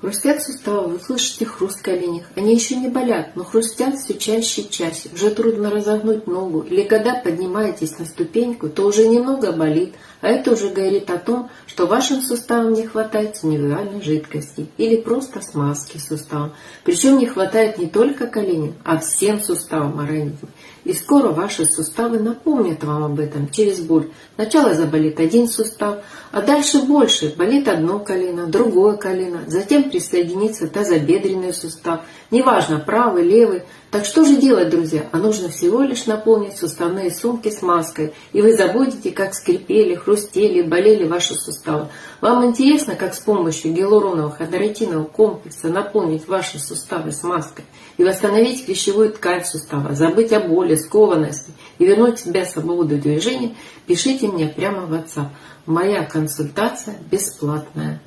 Хрустят суставы, вы слышите хруст в коленях. Они еще не болят, но хрустят все чаще и чаще. Уже трудно разогнуть ногу. Или когда поднимаетесь на ступеньку, то уже немного болит. А это уже говорит о том, что вашим суставам не хватает синевиальной жидкости. Или просто смазки суставам. Причем не хватает не только коленям, а всем суставам организма. И скоро ваши суставы напомнят вам об этом через боль. Сначала заболит один сустав, а дальше больше. Болит одно колено, другое колено. Затем присоединится тазобедренный сустав. Неважно, правый, левый. Так что же делать, друзья? А нужно всего лишь наполнить суставные сумки смазкой. И вы забудете, как скрипели, хрустели, болели ваши суставы. Вам интересно, как с помощью гиалуроново-хондроитинового комплекса наполнить ваши суставы смазкой и восстановить клещевую ткань сустава, забыть о боли, скованности и вернуть в себя свободу движения? Пишите мне прямо в WhatsApp. Моя консультация бесплатная.